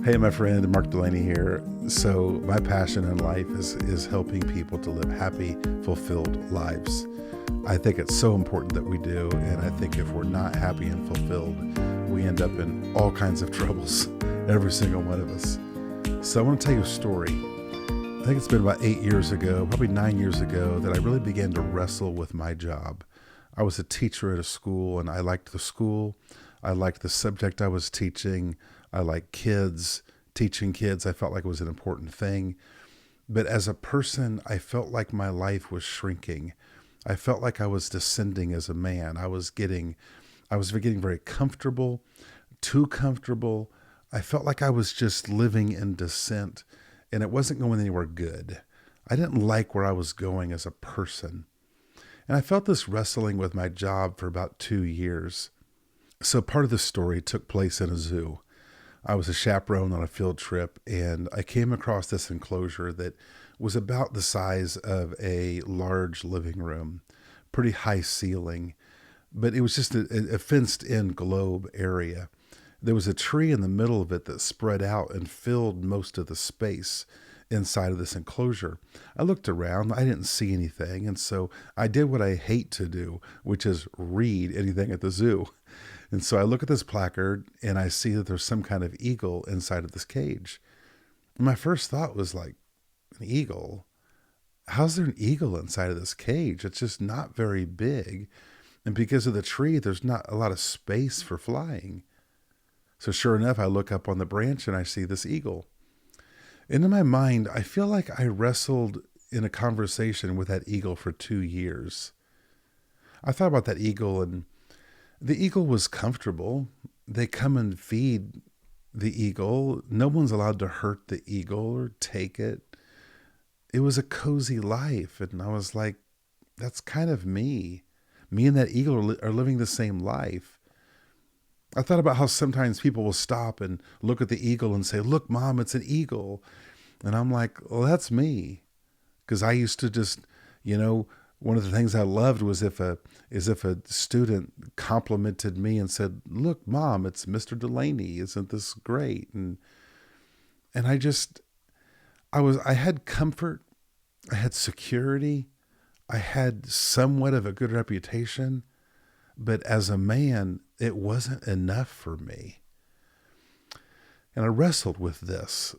Hey, my friend, Mark Delaney here. So, my passion in life is helping people to live happy, fulfilled lives. I think it's so important that we do, and I think if we're not happy and fulfilled, we end up in all kinds of troubles, every single one of us. So, I want to tell you a story. I think it's been about 8 years ago, probably 9 years ago, that I really began to wrestle with my job. I was a teacher at a school, and I liked the school. I liked the subject I was teaching. I like kids. Teaching kids, I felt like it was an important thing. But as a person, I felt like my life was shrinking. I felt like I was descending as a man. I was getting very comfortable, too comfortable. I felt like I was just living in descent, and it wasn't going anywhere good. I didn't like where I was going as a person. And I felt this wrestling with my job for about 2 years. So part of the story took place in a zoo. I was a chaperone on a field trip, and I came across this enclosure that was about the size of a large living room, pretty high ceiling, but it was just a fenced in globe area. There was a tree in the middle of it that spread out and filled most of the space inside of this enclosure. I looked around, I didn't see anything, and so I did what I hate to do, which is read anything at the zoo. And so I look at this placard and I see that there's some kind of eagle inside of this cage. And my first thought was like, an eagle? How's there an eagle inside of this cage? It's just not very big. And because of the tree, there's not a lot of space for flying. So sure enough, I look up on the branch and I see this eagle. And in my mind, I feel like I wrestled in a conversation with that eagle for 2 years. I thought about that eagle, and the eagle was comfortable. They come and feed the eagle. No one's allowed to hurt the eagle or take it. It was a cozy life. And I was like, that's kind of me. Me and that eagle are living the same life. I thought about how sometimes people will stop and look at the eagle and say, "Look, Mom, it's an eagle." And I'm like, well, that's me. Because I used to just, you know, one of the things I loved was if a student complimented me and said, "Look, Mom, it's Mr. Delaney. Isn't this great?" And I had comfort, I had security, I had somewhat of a good reputation, but as a man, it wasn't enough for me. And I wrestled with this.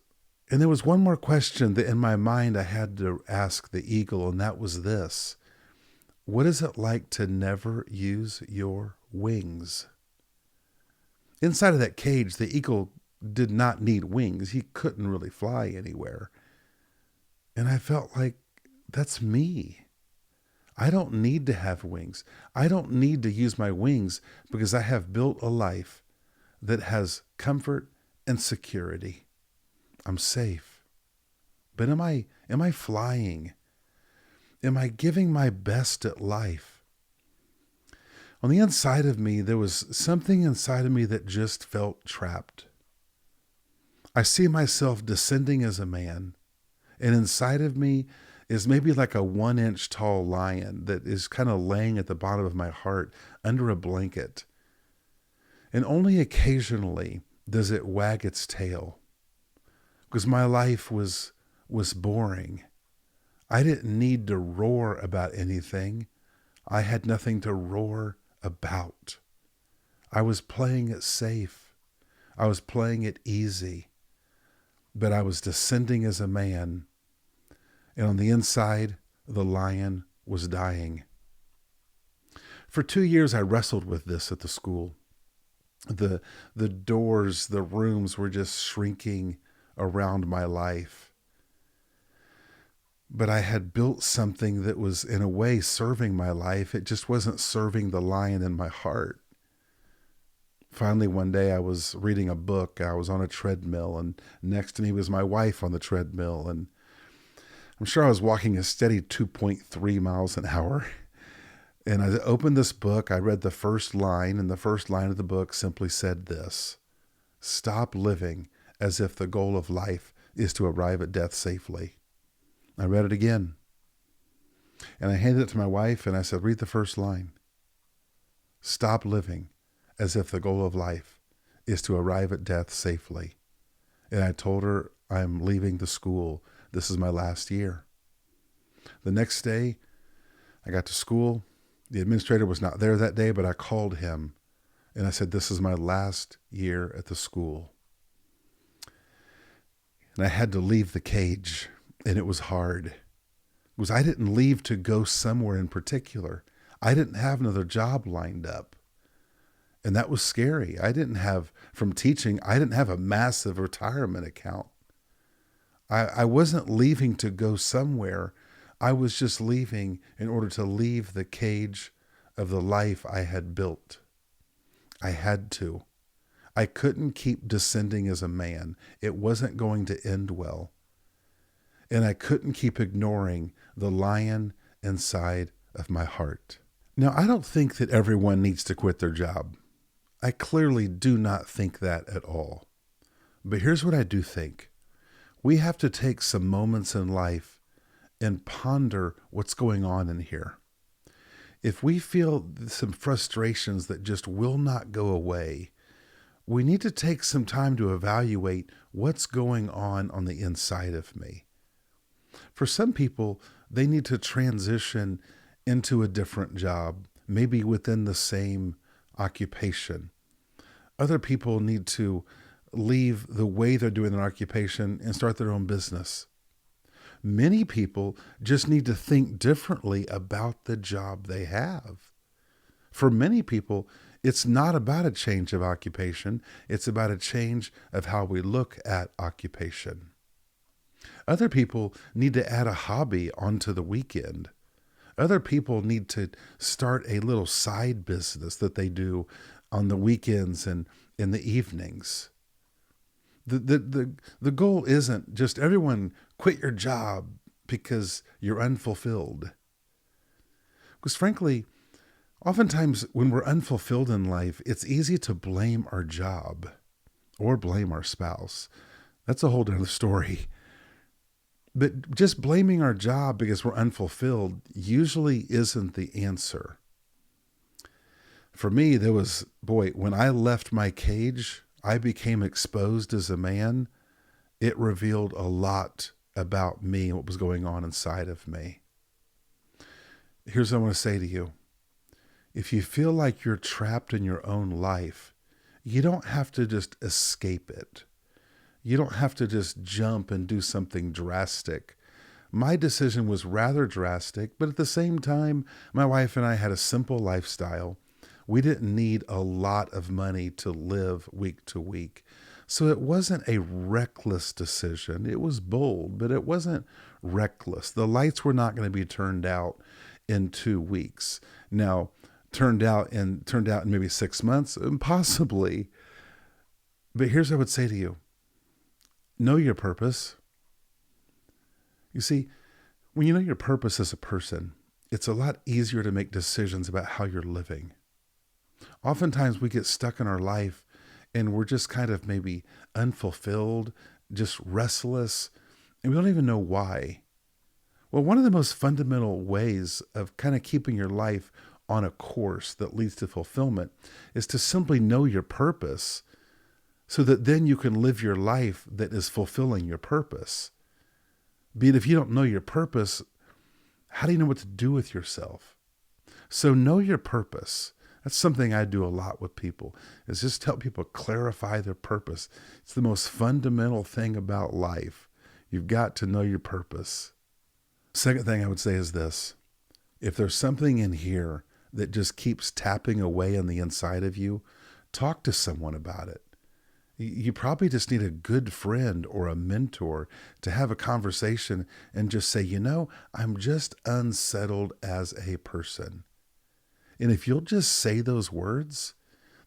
And there was one more question that in my mind I had to ask the eagle, and that was this: what is it like to never use your wings? Inside of that cage, the eagle did not need wings. He couldn't really fly anywhere. And I felt like, that's me. I don't need to have wings. I don't need to use my wings because I have built a life that has comfort and security. I'm safe. But am I flying? Am I giving my best at life? On the inside of me, there was something inside of me that just felt trapped. I see myself descending as a man, and inside of me is maybe like a 1 inch tall lion that is kind of laying at the bottom of my heart under a blanket. And only occasionally does it wag its tail, because my life was boring. I didn't need to roar about anything. I had nothing to roar about. I was playing it safe. I was playing it easy. But I was descending as a man. And on the inside, the lion was dying. For 2 years, I wrestled with this at the school. The doors, the rooms were just shrinking around my life. But I had built something that was in a way serving my life. It just wasn't serving the lion in my heart. Finally, one day I was reading a book. I was on a treadmill, and next to me was my wife on the treadmill. And I'm sure I was walking a steady 2.3 miles an hour. And I opened this book. I read the first line, and the first line of the book simply said this: "Stop living as if the goal of life is to arrive at death safely." I read it again. And I handed it to my wife and I said, "Read the first line. Stop living as if the goal of life is to arrive at death safely." And I told her, I'm leaving the school. This is my last year. The next day, I got to school. The administrator was not there that day, but I called him and I said, this is my last year at the school. And I had to leave the cage, and it was hard. I didn't leave to go somewhere in particular. I didn't have another job lined up. And that was scary. From teaching, I didn't have a massive retirement account. I wasn't leaving to go somewhere. I was just leaving in order to leave the cage of the life I had built. I had to. I couldn't keep descending as a man. It wasn't going to end well. And I couldn't keep ignoring the lion inside of my heart. Now, I don't think that everyone needs to quit their job. I clearly do not think that at all. But here's what I do think. We have to take some moments in life and ponder what's going on in here. If we feel some frustrations that just will not go away, we need to take some time to evaluate what's going on the inside of me. For some people, they need to transition into a different job, maybe within the same occupation. Other people need to leave the way they're doing their occupation and start their own business. Many people just need to think differently about the job they have. For many people, it's not about a change of occupation. It's about a change of how we look at occupation. Other people need to add a hobby onto the weekend. Other people need to start a little side business that they do on the weekends and in the evenings. The goal isn't just everyone quit your job because you're unfulfilled. Because frankly, oftentimes when we're unfulfilled in life, it's easy to blame our job or blame our spouse. That's a whole other story. But just blaming our job because we're unfulfilled usually isn't the answer. For me, when I left my cage, I became exposed as a man. It revealed a lot about me and what was going on inside of me. Here's what I want to say to you. If you feel like you're trapped in your own life, you don't have to just escape it. You don't have to just jump and do something drastic. My decision was rather drastic, but at the same time, my wife and I had a simple lifestyle. We didn't need a lot of money to live week to week. So it wasn't a reckless decision. It was bold, but it wasn't reckless. The lights were not going to be turned out in 2 weeks. Now, turned out in maybe 6 months, possibly. But here's what I would say to you. Know your purpose. You see, when you know your purpose as a person, it's a lot easier to make decisions about how you're living. Oftentimes we get stuck in our life and we're just kind of maybe unfulfilled, just restless, and we don't even know why. Well, one of the most fundamental ways of kind of keeping your life on a course that leads to fulfillment is to simply know your purpose so that then you can live your life that is fulfilling your purpose. Be it if you don't know your purpose, how do you know what to do with yourself? So know your purpose. That's something I do a lot with people, is just help people clarify their purpose. It's the most fundamental thing about life. You've got to know your purpose. Second thing I would say is this. If there's something in here that just keeps tapping away on the inside of you, talk to someone about it. You probably just need a good friend or a mentor to have a conversation and just say, I'm just unsettled as a person. And if you'll just say those words,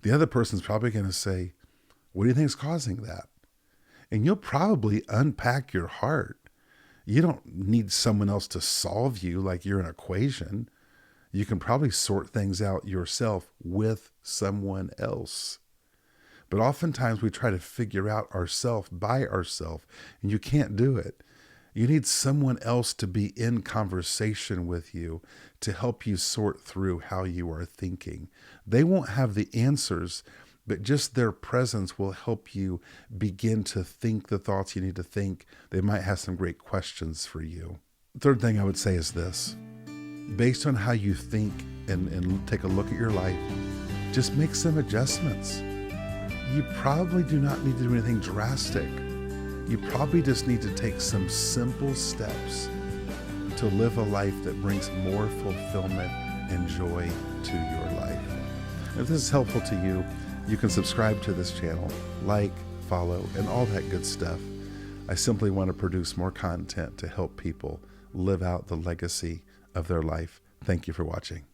the other person's probably going to say, what do you think is causing that? And you'll probably unpack your heart. You don't need someone else to solve you like you're an equation. You can probably sort things out yourself with someone else. But oftentimes we try to figure out ourselves by ourselves, and you can't do it. You need someone else to be in conversation with you to help you sort through how you are thinking. They won't have the answers, but just their presence will help you begin to think the thoughts you need to think. They might have some great questions for you. Third thing I would say is this: based on how you think and take a look at your life, just make some adjustments. You probably do not need to do anything drastic. You probably just need to take some simple steps to live a life that brings more fulfillment and joy to your life. If this is helpful to you, you can subscribe to this channel, like, follow, and all that good stuff. I simply want to produce more content to help people live out the legacy of their life. Thank you for watching.